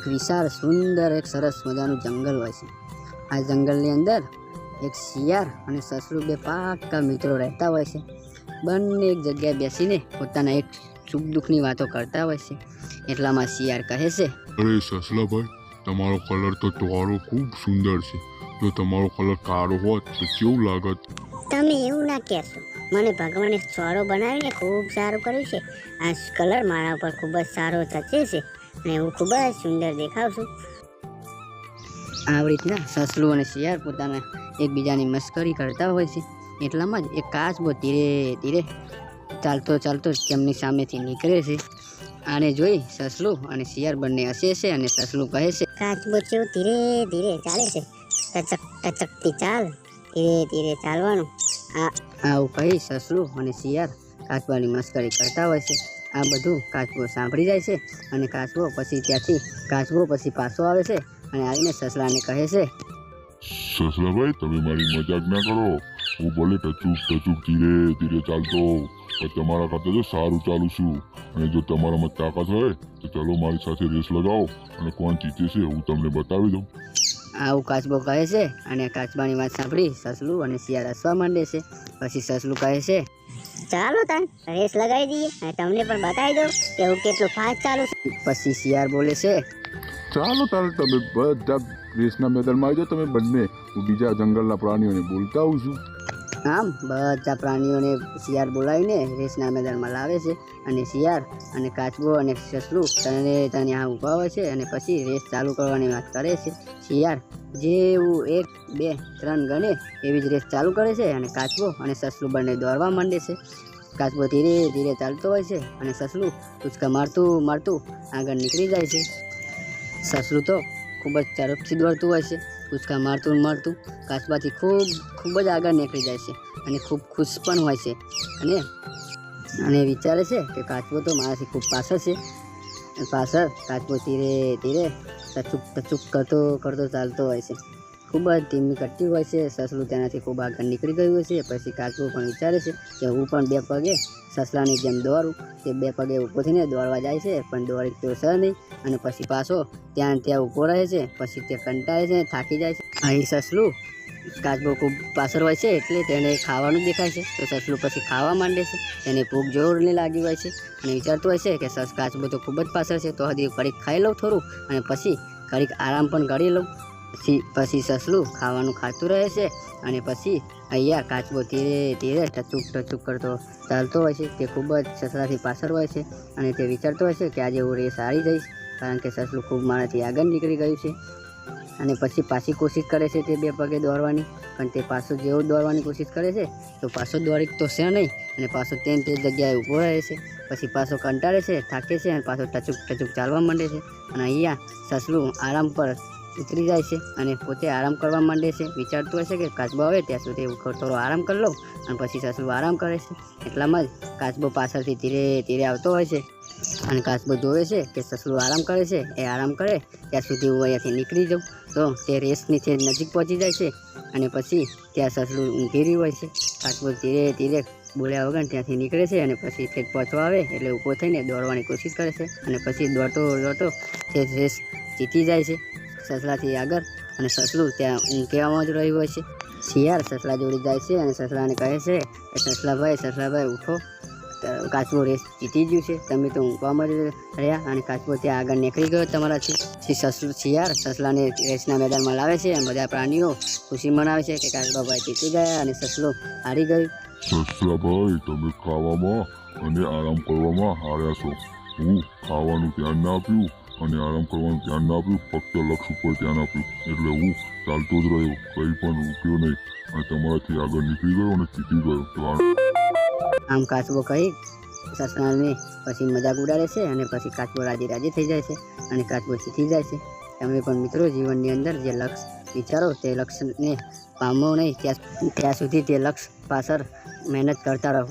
એક વિશાળ સુંદર એક સરસ મજાનું જંગલ હોય છે। આ જંગલની અંદર એક શિયાળ અને સસલું બે પાક્કા મિત્રો રહેતા હોય છે। બંને એક જગ્યાએ બેસીને પોતાના એક સુખ દુઃખની વાતો કરતા હોય છે। એટલામાં શિયાળ કહે છે, અરે સસલાભાઈ, તમારો કલર તો તમારો ખૂબ સુંદર છે। જો તમારો કલર કાળો હોત તો કેવું લાગત? તમે એવું ના કહેશો, મને ભગવાને સોરો બનાવીને ખૂબ સારું કર્યું છે। આ કલર મારા ઉપર ખૂબ જ સારો જચે છે અને હું ખૂબ જ સુંદર દેખાઉં છું। આવી રીતના સસલું અને શિયાળ પોતાના એકબીજાની મસ્કરી કરતા હોય છે। એટલામાં જ એક કાચબો ધીરે ધીરે ચાલતો ચાલતો તેમની સામેથી નીકળે છે। આને જોઈ સસલું અને શિયાળ બંને હસે છે અને સસલું કહે છે, કાચબો જેવું ધીરે ધીરે ચાલે છે, ટચક ટચકથી ચાલ, ધીરે ધીરે ચાલવાનું। આવું કહી સસલું અને શિયાળ કાચબાની મસ્કરી કરતા હોય છે। આ બધું કાચબો સાંભળી જાય છે અને કાચબો પછી પાછો આવે છે અને આવીને સસલાને કહે છે, સસલાભાઈ, તમે મારી મજાક ના કરો। હું ભલે ટચુક ધીરે ધીરે ચાલતો, પણ તમારા ખાતે તો સારું ચાલું છું। અને જો તમારામાં તાકાત હોય તો ચાલો મારી સાથે રેસ લગાવો અને કોણ જીતે છે હું તમને બતાવી દઉં। આવું કાચબો કહે છે અને કાચબાની વાત સાંભળી સસલું અને શિયાળ હસવા માંડે છે। પછી સસલું કહે છે, ચાલો તાન રેસ લગાવી દઈએ અને તમને પણ બતાવી દઉં કે હું કેટલું ફાસ્ટ ચાલું છું। પછી શિયાળ બોલે છે, ચાલો તારે તમે બધા રેસના મેદાનમાં આવી જાઓ, તમે બંને। હું બીજા જંગલના પ્રાણીઓને બોલતા આવું છું। આમ બધા પ્રાણીઓને શિયાળ બોલાવીને રેસના મેદાનમાં લાવે છે અને શિયાળ અને કાચબો અને સસલું ત્યાં ઊભા હોય છે અને પછી રેસ ચાલુ કરવાની વાત કરે છે। શિયાળ જેવું 1 2 3 ગણે એવી જ રેસ ચાલુ કરે છે અને કાચબો અને સસલું બંને દોડવા માંડે છે। કાચબો ધીરે ધીરે ચાલતો હોય છે અને સસલું કૂદકા મારતું આગળ નીકળી જાય છે। સસલું તો ખૂબ જ ઝડપથી દોડતું હોય છે, કૂદકા મારતું કાચબાથી ખૂબ જ આગળ નીકળી જાય છે અને ખૂબ ખુશ પણ હોય છે અને વિચારે છે કે કાચબો તો મારાથી ખૂબ પાછળ છે। કાચબો ધીરે ધીરે ટચુક કરતો ચાલતો હોય છે, ખૂબ જ ધીમી કરતી હોય છે। સસલું તેનાથી ખૂબ આગળ નીકળી ગયું હોય છે। પછી કાચબો પણ વિચારે છે કે હું પણ 2 પગે સસલાની જેમ દોડું। તે 2 પગે ઊભો થઈને દોડવા જાય છે, પણ દોડી તો સર નહીં અને પછી પાછો ત્યાં ઊભો રહે છે। પછી તે કંટાળે છે, થાકી જાય છે। અહીં સસલું કાચબો ખૂબ પાછળ હોય છે એટલે તેને ખાવાનું દેખાય છે, તો સસલું પછી ખાવા માંડે છે। તેને ભૂખ જોરને લાગી હોય છે અને વિચારતું હોય છે કે કાચબો તો ખૂબ જ પાછળ છે, તો હજી ઘડીક ખાઈ લઉં થોડું અને પછી ઘડીક આરામ પણ કરી લઉં। પછી સસલું ખાવાનું ખાતું રહે છે અને પછી અહીંયા કાચબો ધીરે ધીરે ટચુક કરતો ચાલતો હોય છે। તે ખૂબ જ સસલાથી પાછળ હોય છે અને તે વિચારતો હોય છે કે આજે હું રેસ હારી જઈશ, કારણ કે સસલું ખૂબ મારાથી આગળ નીકળી ગયું છે। અને પછી પાછી કોશિશ કરે છે તે 2 પગે દોડવાની, પણ તે પાછો જેવું દોડવાની કોશિશ કરે છે તો પાછો દોડી તો છે નહીં અને પાછો તે જગ્યાએ ઊભો રહે છે। પછી પાછો કંટાળે છે, થાકે છે અને પાછો ટચુક ચાલવા માંડે છે અને અહીંયા સસલું આરામ પર ઉતરી જાય છે અને પોતે આરામ કરવા માંડે છે। વિચારતું હોય છે કે કાચબો આવે ત્યાં સુધી થોડો આરામ કરી લઉં અને પછી સસલું આરામ કરે છે। એટલામાં જ કાચબો પાછળથી ધીરે ધીરે આવતો હોય છે અને કાચબો જોવે છે કે સસલું આરામ કરે છે, એ આરામ કરે ત્યાં સુધી હું અહીંયાથી નીકળી જાઉં। તો તે રેસની નજીક પહોંચી જાય છે અને પછી ત્યાં સસલું ઊંઘી રહ્યું હોય છે। કાચબો ધીરે ધીરે બોલ્યા વગર ત્યાંથી નીકળે છે અને પછી તે પહોંચવા આવે એટલે ઊભો થઈને દોડવાની કોશિશ કરે છે અને પછી દોડતો તે રેસ જીતી જાય છે સસલાથી આગળ અને સસલું ત્યાં ઊંઘવામાં જ રહ્યું હોય છે। શિયાળ સસલા જોડી જાય છે અને સસલાને કહે છે કે સસલાભાઈ ઉઠો, કાચબો રેસ જીતી ગયું છે, તમે તો ઊંઘવામાં જ રહ્યા અને કાચબો ત્યાં આગળ નીકળી ગયો તમારાથી। શિયાળ સસલાને રેસના મેદાનમાં લાવે છે અને બધા પ્રાણીઓ ખુશી મનાવે છે કે કાચબાભાઈ જીતી ગયા અને સસલું હારી ગયું। સસલાભાઈ, તમે ખાવામાં અને આરામ કરવામાં હાર્યા છો। હું ખાવાનું ધ્યાન ના આપ્યું અને આરામ કરવાનું ધ્યાન ના આપ્યું, ફક્ત લક્ષ્ય ઉપર ધ્યાન આપ્યું, એટલે હું ચાલતો જ રહ્યો, કંઈ પણ રૂક્યો નહીં અને તમારાથી આગળ નીકળી ગયો અને જીતી ગયો। આમ કાચબો કહી સસલાને પછી મજાક ઉડાડે છે અને પછી કાચબો રાજી થઈ જાય છે અને કાચબો જીતી જાય છે। તમે પણ મિત્રો જીવનની અંદર જે લક્ષ્ય વિચારો તે લક્ષ્યને પામો નહીં ત્યાં સુધી તે લક્ષ્ય પાછળ મહેનત કરતા રહો।